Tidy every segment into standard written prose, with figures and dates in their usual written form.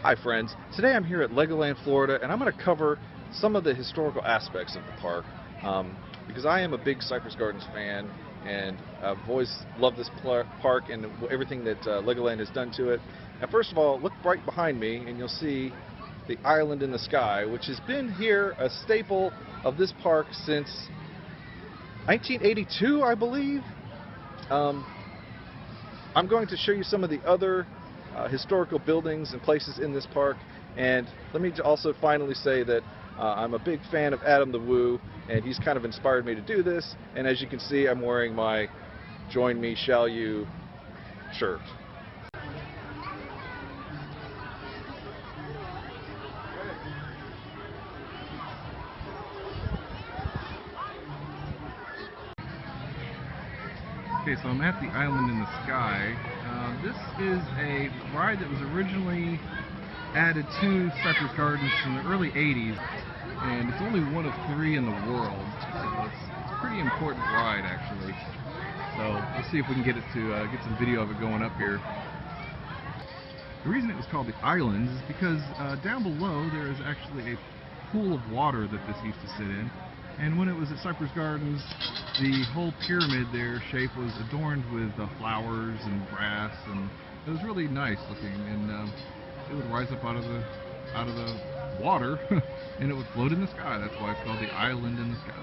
Hi friends, today I'm here at Legoland, Florida, and I'm going to cover some of the historical aspects of the park because I am a big Cypress Gardens fan and I've always loved this park and everything that Legoland has done to it. Now first of all, look right behind me and you'll see the island in the sky, which has been here a staple of this park since 1982, I believe. I'm going to show you some of the other historical buildings and places in this park, and let me also finally say that I'm a big fan of Adam the Woo, and he's kind of inspired me to do this, and as you can see I'm wearing my Join Me Shall You shirt. Okay, so I'm at the Island in the Sky. This is a ride that was originally added to Cypress Gardens in the early 80s, and it's only one of 3 in the world. So it's a pretty important ride, actually. So we'll see if we can get it to get some video of it going up here. The reason it was called the Island is because down below there is actually a pool of water that this used to sit in. And when it was at Cypress Gardens, the whole pyramid there shape was adorned with flowers and grass, and it was really nice looking. And it would rise up out of the water, and it would float in the sky. That's why it's called the Island in the Sky.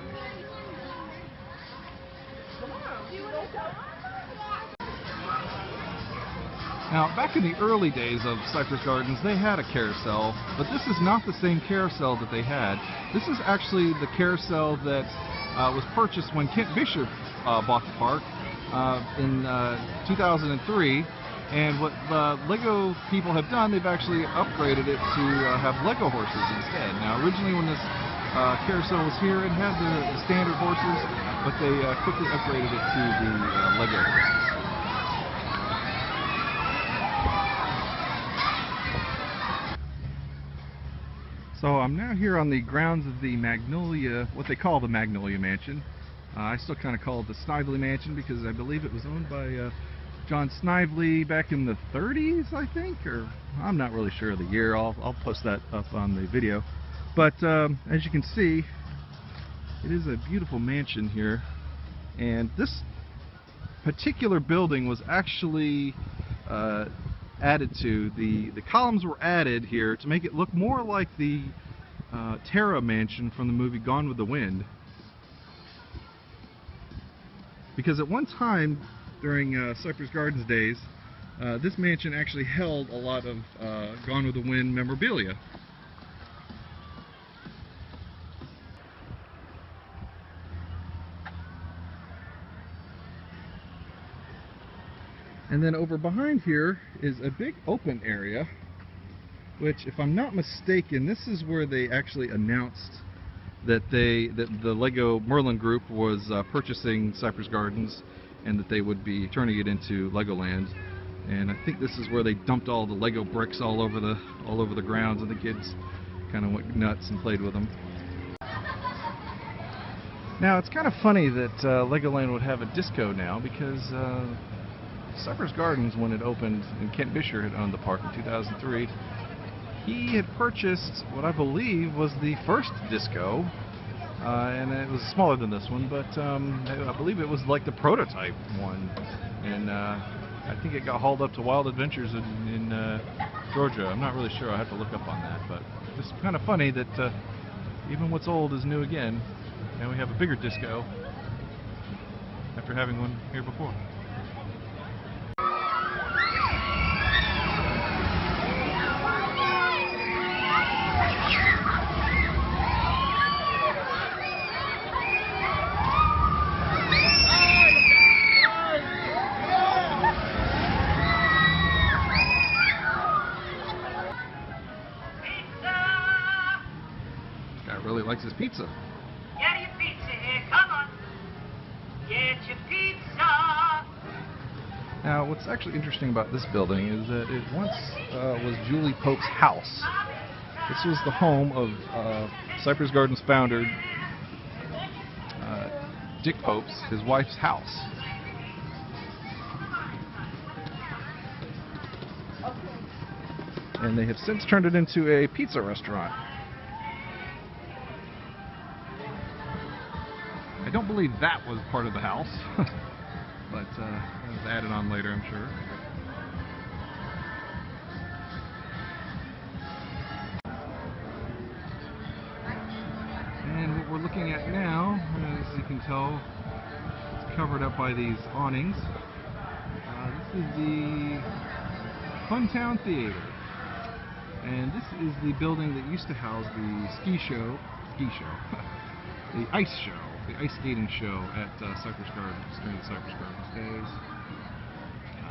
Now, back in the early days of Cypress Gardens, they had a carousel, but this is not the same carousel that they had. This is actually the carousel that was purchased when Kent Bishop bought the park in 2003. And what Lego people have done, they've actually upgraded it to have Lego horses instead. Now, originally when this carousel was here, it had the standard horses, but they quickly upgraded it to the Lego horses. So I'm now here on the grounds of the Magnolia, what they call the Magnolia Mansion. I still kind of call it the Snively Mansion because I believe it was owned by John Snively back in the 30s, I think, or I'm not really sure of the year. I'll post that up on the video. But as you can see, it is a beautiful mansion here, and this particular building was actually added to. The columns were added here to make it look more like the Terra Mansion from the movie Gone with the Wind. Because at one time during Cypress Gardens days, this mansion actually held a lot of Gone with the Wind memorabilia. And then over behind here is a big open area, which, if I'm not mistaken, this is where they actually announced that the Lego Merlin Group was purchasing Cypress Gardens and that they would be turning it into Legoland. And I think this is where they dumped all the Lego bricks all over the grounds, and the kids kind of went nuts and played with them. Now, it's kind of funny that Legoland would have a disco now, because Cypress Gardens, when it opened, and Kent Bishop had owned the park in 2003, he had purchased what I believe was the first disco, and it was smaller than this one, but I believe it was like the prototype one, and I think it got hauled up to Wild Adventures in Georgia. I'm not really sure. I have to look up on that, but it's kind of funny that even what's old is new again, and we have a bigger disco after having one here before. Really likes his pizza. Get your pizza here, come on. Get your pizza. Now, what's actually interesting about this building is that it once was Julie Pope's house. This was the home of Cypress Gardens founder Dick Pope's, his wife's house. and they have since turned it into a pizza restaurant. I don't believe that was part of the house, but it was added on later, I'm sure. And what we're looking at now, as you can tell, it's covered up by these awnings. This is the Funtown Theater, and this is the building that used to house the the ice skating show at Cypress Gardens during the Cypress Gardens days.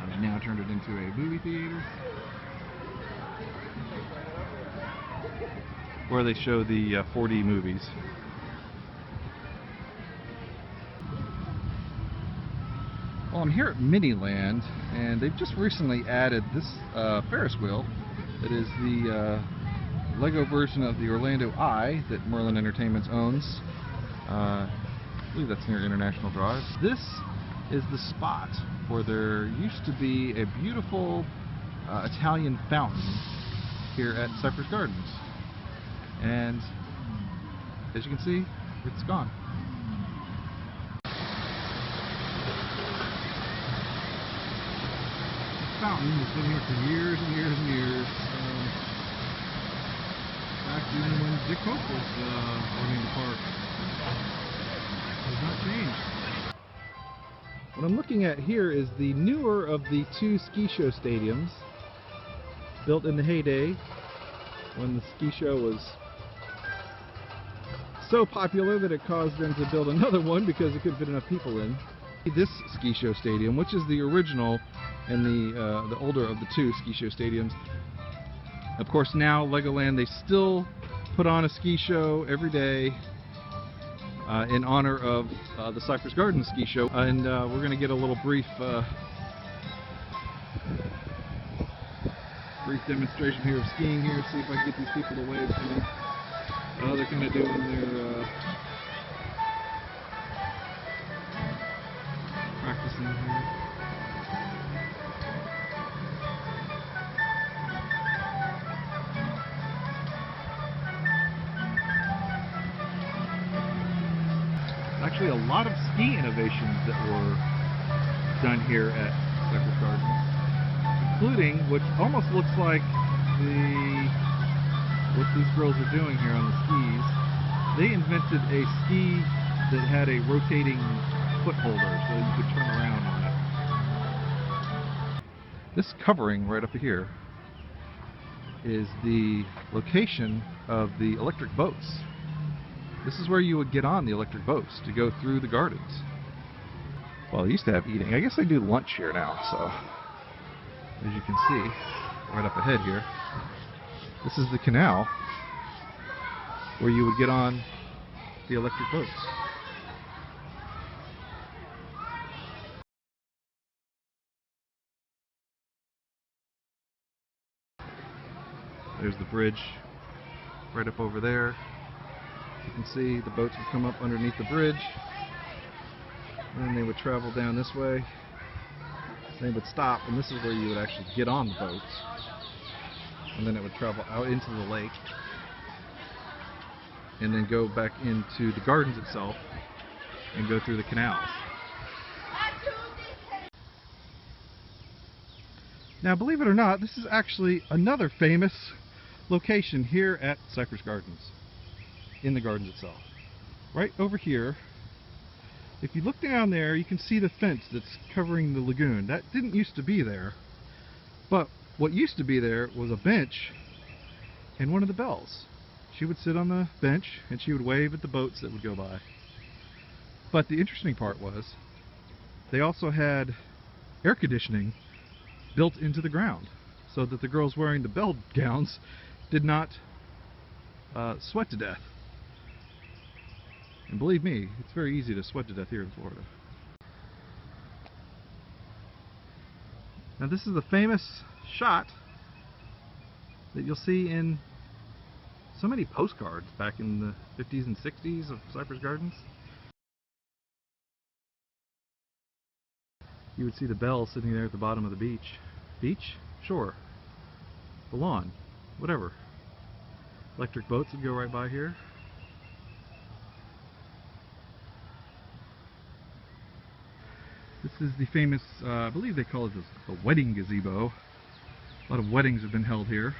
They now turned it into a movie theater where they show the 4D movies. Well, I'm here at Miniland, and they've just recently added this Ferris wheel that is the Lego version of the Orlando Eye that Merlin Entertainments owns. I believe that's near International Drive. This is the spot where there used to be a beautiful Italian fountain here at Cypress Gardens. And as you can see, it's gone. Fountain has been here for years and years and years. Back even when Dick Hope was running the park. It has not changed. What I'm looking at here is the newer of the two ski show stadiums, built in the heyday when the ski show was so popular that it caused them to build another one because it couldn't fit enough people in. This ski show stadium, which is the original and the older of the two ski show stadiums. Of course, now Legoland, they still put on a ski show every day in honor of the Cypress Gardens ski show, and we're going to get a little brief demonstration here of skiing here. See if I can get these people to wave to me. They're kind of doing their practicing here. Actually, a lot of ski innovations that were done here at Cypress Gardens, including what almost looks like what these girls are doing here on the skis. They invented a ski that had a rotating foot holder so you could turn around on it. This covering right up here is the location of the electric boats. This is where you would get on the electric boats to go through the gardens. Well, they used to have eating. I guess they do lunch here now, so as you can see right up ahead here, this is the canal where you would get on the electric boats. There's the bridge right up over there. You can see the boats would come up underneath the bridge, and then they would travel down this way. They would stop, and this is where you would actually get on the boat, and then it would travel out into the lake and then go back into the gardens itself and go through the canals. Now, believe it or not, this is actually another famous location here at Cypress Gardens, in the gardens itself. Right over here, if you look down there, you can see the fence that's covering the lagoon. That didn't used to be there, but what used to be there was a bench and one of the bells. She would sit on the bench and she would wave at the boats that would go by. But the interesting part was they also had air conditioning built into the ground so that the girls wearing the bell gowns did not sweat to death. And believe me, it's very easy to sweat to death here in Florida. Now, this is the famous shot that you'll see in so many postcards back in the 50s and 60s of Cypress Gardens. You would see the bell sitting there at the bottom of the beach. Beach? Shore. the lawn, whatever. Electric boats would go right by here. This is the famous, I believe they call it the wedding gazebo. A lot of weddings have been held here.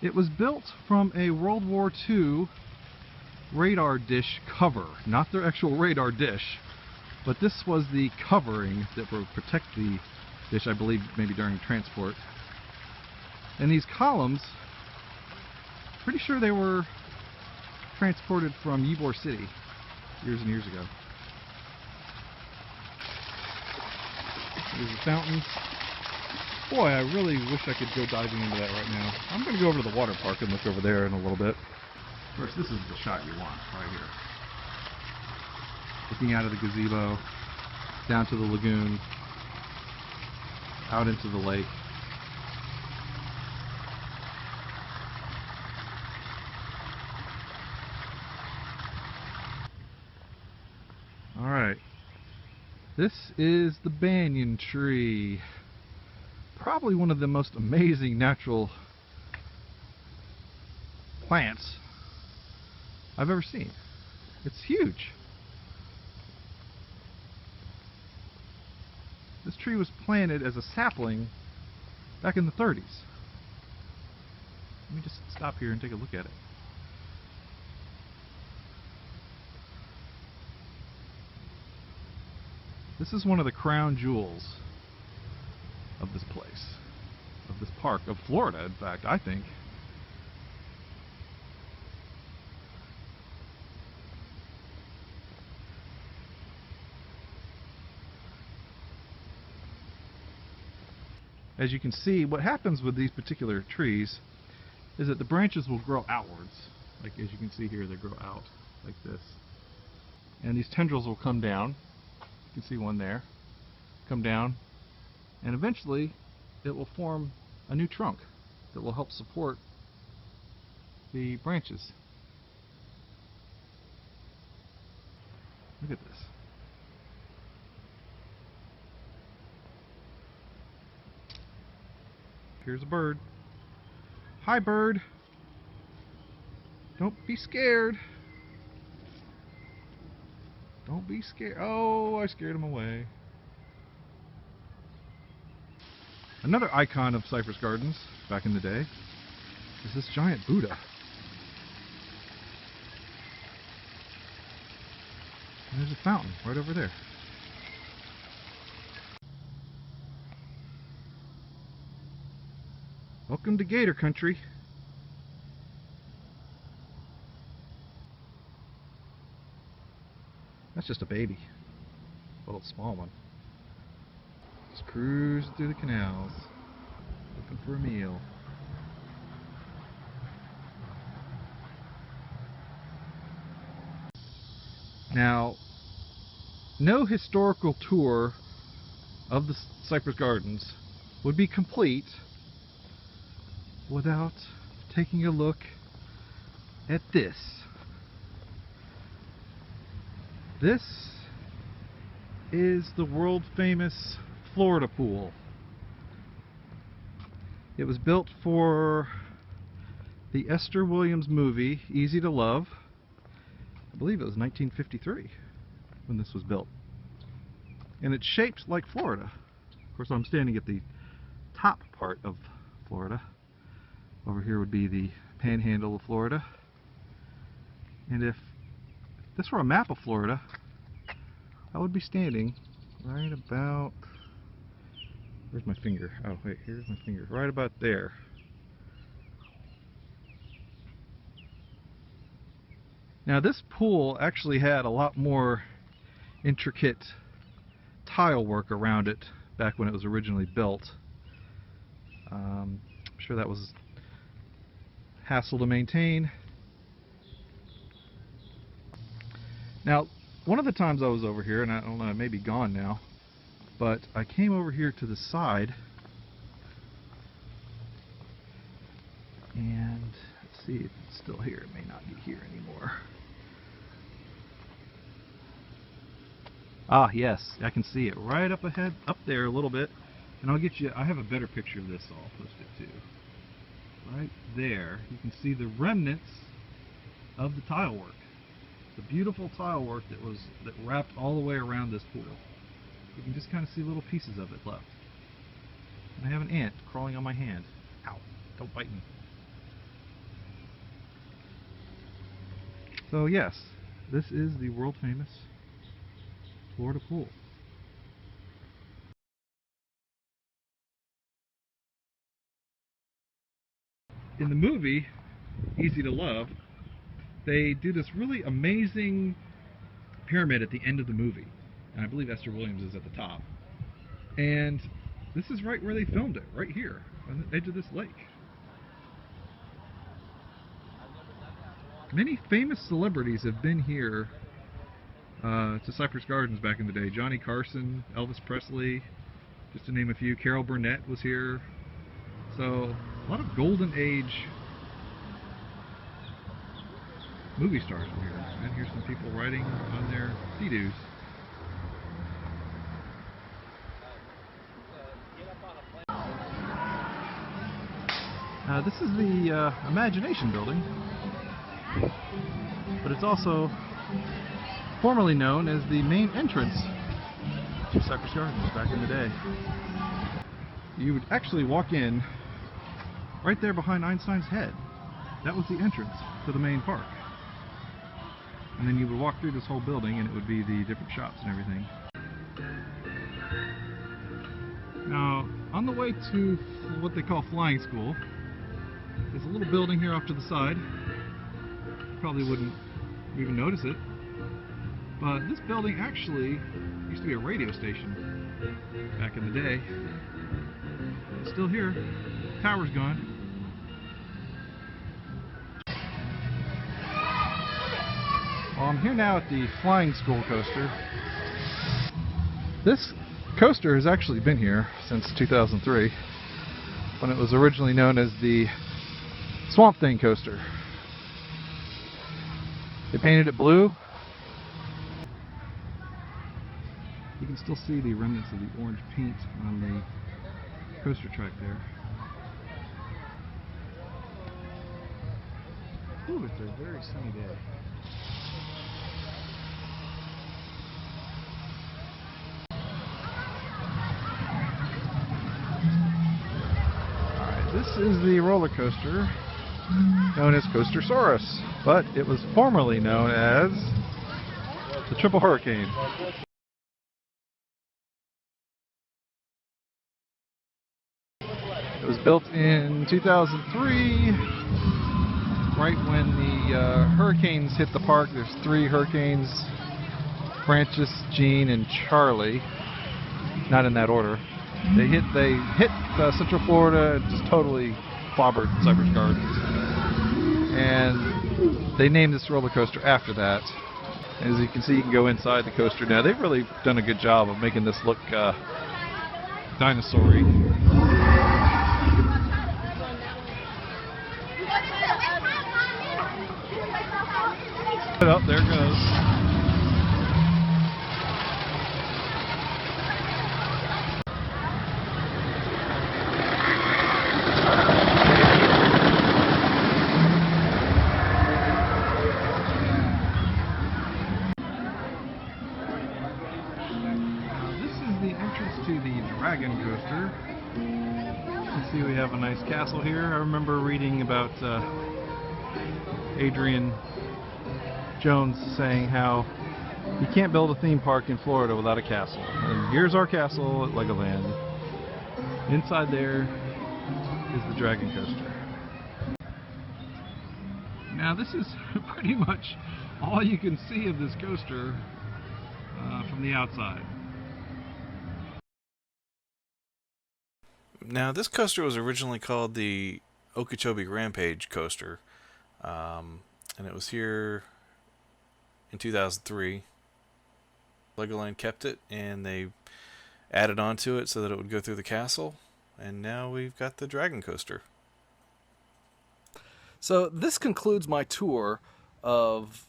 It was built from a World War II radar dish cover, not their actual radar dish, but this was the covering that would protect the dish, I believe, maybe during transport. And these columns, pretty sure they were transported from Ybor City years and years ago. There's a fountain. Boy, I really wish I could go diving into that right now. I'm going to go over to the water park and look over there in a little bit. Of course, this is the shot you want, right here. Looking out of the gazebo, down to the lagoon, out into the lake. Alright, this is the banyan tree. Probably one of the most amazing natural plants I've ever seen. It's huge. This tree was planted as a sapling back in the 30s. Let me just stop here and take a look at it. This is one of the crown jewels of this place, of this park, of Florida, in fact, I think. As you can see, what happens with these particular trees is that the branches will grow outwards. Like as you can see here, they grow out like this. And these tendrils will come down. You can see one there. Come down. And eventually, it will form a new trunk that will help support the branches. Look at this. Here's a bird. Hi, bird. Don't be scared. Don't be scared. Oh, I scared him away. Another icon of Cypress Gardens back in the day is this giant Buddha. And there's a fountain right over there. Welcome to Gator Country. That's just a baby. A little small one. Just cruising through the canals, looking for a meal. Now, no historical tour of the Cypress Gardens would be complete without taking a look at this. This is the world famous Florida pool. It was built for the Esther Williams movie Easy to Love. I believe it was 1953 when this was built. And it's shaped like Florida. Of course, I'm standing at the top part of Florida. Over here would be the panhandle of Florida. And if this were a map of Florida, I would be standing right about... Where's my finger? Oh, wait, here's my finger. Right about there. Now, this pool actually had a lot more intricate tile work around it back when it was originally built. I'm sure that was hassle to maintain. Now, one of the times I was over here, and I don't know, it may be gone now, but I came over here to the side, and let's see if it's still here. It may not be here anymore. Ah, yes, I can see it right up ahead, up there a little bit. And I'll get you, I have a better picture of this, so I'll post it too. Right there, you can see the remnants of the tile work. The beautiful tile work that wrapped all the way around this pool. You can just kind of see little pieces of it left. And I have an ant crawling on my hand. Ow, don't bite me. So yes, this is the world famous Florida pool. In the movie, Easy to Love, they do this really amazing pyramid at the end of the movie. And I believe Esther Williams is at the top. And this is right where they filmed it, right here, on the edge of this lake. Many famous celebrities have been here to Cypress Gardens back in the day. Johnny Carson, Elvis Presley, just to name a few. Carol Burnett was here. So, a lot of golden age movie stars were here. And here's some people riding on their sea-doos. This is the Imagination Building, but it's also formerly known as the main entrance to Cypress Gardens back in the day. You would actually walk in right there behind Einstein's head. That was the entrance to the main park. And then you would walk through this whole building and it would be the different shops and everything. Now, on the way to what they call flying school, there's a little building here off to the side. You probably wouldn't even notice it. But this building actually used to be a radio station back in the day. It's still here. The tower's gone. Well, I'm here now at the Flying School coaster. This coaster has actually been here since 2003, when it was originally known as the Swamp Thing coaster. They painted it blue. You can still see the remnants of the orange paint on the coaster track there. Ooh, it's a very sunny day. Alright, this is the roller coaster known as Coastersaurus, but it was formerly known as the Triple Hurricane. It was built in 2003, right when the hurricanes hit the park. There's 3 hurricanes: Francis, Gene, and Charlie. Not in that order. They hit Central Florida and just totally clobbered Cypress Gardens. And they named this roller coaster after that. As you can see, you can go inside the coaster now. They've really done a good job of making this look dinosaur-y. Oh, there it goes. To the Dragon Coaster. You can see we have a nice castle here. I remember reading about Adrian Jones saying how you can't build a theme park in Florida without a castle. And here's our castle at Legoland. Inside there is the Dragon Coaster. Now this is pretty much all you can see of this coaster from the outside. Now, this coaster was originally called the Okeechobee Rampage coaster, and it was here in 2003. Legoland kept it, and they added on to it so that it would go through the castle, and now we've got the Dragon Coaster. So this concludes my tour of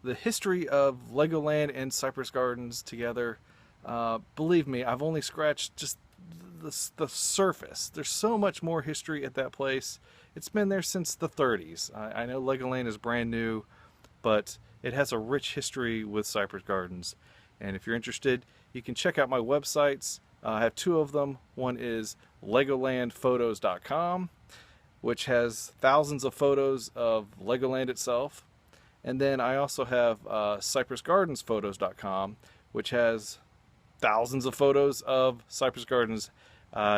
the history of Legoland and Cypress Gardens together. Believe me, I've only scratched just the surface. There's so much more history at that place. It's been there since the 30s. I know Legoland is brand new, but it has a rich history with Cypress Gardens. And if you're interested, you can check out my websites. I have two of them. One is legolandphotos.com, which has thousands of photos of Legoland itself. And then I also have cypressgardensphotos.com, which has thousands of photos of Cypress Gardens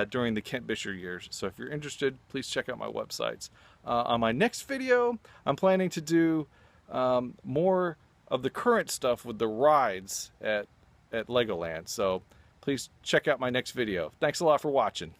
during the Kent Bisher years. So if you're interested, please check out my websites. On my next video, I'm planning to do more of the current stuff with the rides at Legoland. So please check out my next video. Thanks a lot for watching.